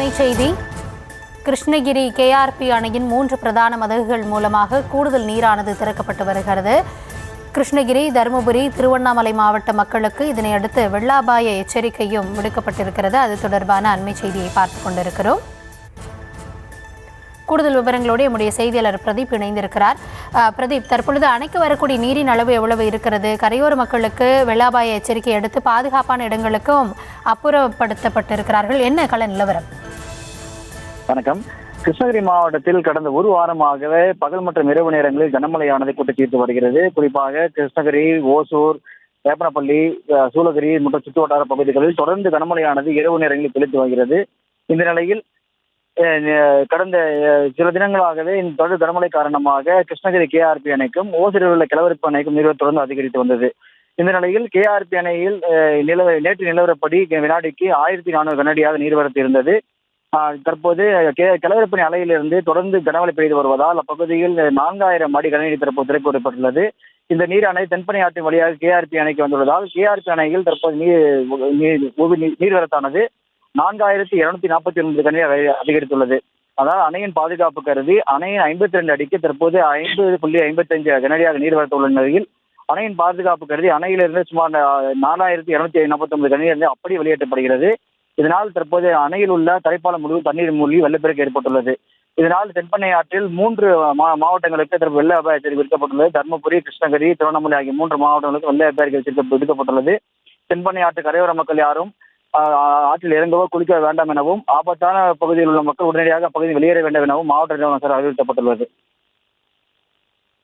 அண்மை செய்தி. கிருஷ்ணகிரி கேஆர்பி அணையின் 3 பிரதான மதகுகள் மூலமாக கூடுதல் நீரானது திறக்கப்பட்டு வருகிறது. கிருஷ்ணகிரி, தருமபுரி, திருவண்ணாமலை மாவட்ட மக்களுக்கு இதனையடுத்து வெள்ள அபாய எச்சரிக்கையும் விடுக்கப்பட்டிருக்கிறது. அது தொடர்பான அண்மை செய்தியை பார்த்துக் கொண்டிருக்கிறோம். கூடுதல் விவரங்களோடு நம்முடைய செய்தியாளர் பிரதீப் இணைந்திருக்கிறார். பிரதீப், தற்பொழுது அணைக்கு வரக்கூடிய நீரின் அளவு எவ்வளவு இருக்கிறது? கரையோர மக்களுக்கு வெள்ள அபாய எச்சரிக்கை அடுத்து பாதுகாப்பான இடங்களுக்கும் அப்புறப்படுத்தப்பட்டிருக்கிறார்கள். என்ன கள நிலவரம்? வணக்கம். கிருஷ்ணகிரி மாவட்டத்தில் கடந்த ஒரு வாரமாகவே பகல் மற்றும் இரவு நேரங்களில் கனமழையானது கொட்டித்தீர்த்து வருகிறது. குறிப்பாக கிருஷ்ணகிரி, ஓசூர், வேப்பனப்பள்ளி, சூளகிரி மற்றும் சுற்று வட்டார பகுதிகளில் தொடர்ந்து கனமழையானது இரவு நேரங்களில் பெய்து வருகிறது. இந்த நிலையில் கடந்த சில தினங்களாகவே இந்த தொடர் கனமழை காரணமாக கிருஷ்ணகிரி கேஆர்பி அணைக்கும் ஓசூரில் உள்ள கிளவரப்பு அணைக்கும் நீர் தொடர்ந்து அதிகரித்து வந்தது. இந்த நிலையில் கேஆர்பி அணையில் நேற்று நிலவரப்படி வினாடிக்கு 1400 கனஅடியாக நீர்வரத்து இருந்தது. தற்போது கிளவரப்பணி அலையிலிருந்து தொடர்ந்து கனமழை பெய்து வருவதால் அப்பகுதியில் 4000 அடி கனஅடி திறக்கப்பட்டுள்ளது. இந்த நீர் அணை தென்பெண்ணை ஆற்றின் வழியாக கேஆர்பி அணைக்கு வந்துள்ளதால் கேஆர்பி அணையில் தற்போது நீர்வரத்தானது 4249 கனஅடி அதிகரித்துள்ளது. அதாவது அணையின் பாதுகாப்பு கருதி அணையின் 52 அடிக்கு தற்போது 50.55 கனஅடியாக நீர்வரத்து உள்ள நிலையில் அணையின் பாதுகாப்பு கருதி அணையிலிருந்து சுமார் 4249 கனஅடி அப்படி வெளியேற்றப்படுகிறது. இதனால் தற்போது அணையில் உள்ள தரைப்பாலம் முழுவதும் தண்ணீர் மூழ்கி வெள்ளப்பெருக்கு ஏற்பட்டுள்ளது. இதனால் தென்பெண்ணை ஆற்றில் 3 மாவட்டங்களுக்கு வெள்ள அபாய எச்சரிக்கை விடுக்கப்பட்டுள்ளது. தருமபுரி, கிருஷ்ணகிரி, திருவண்ணாமலை ஆகிய 3 மாவட்டங்களுக்கு வெள்ள அபாய எச்சரிக்கை விடுக்கப்பட்டுள்ளது. தென்பெண்ணை ஆற்று கரையோர மக்கள் யாரும் ஆற்றில் இறங்கவோ குளிக்க வேண்டாம் எனவும், ஆபத்தான பகுதியில் உள்ள மக்கள் உடனடியாக அப்பகுதியில் வெளியேற வேண்டும் எனவும் மாவட்ட நிர்வாகம் அறிவுறுத்தப்பட்டுள்ளது.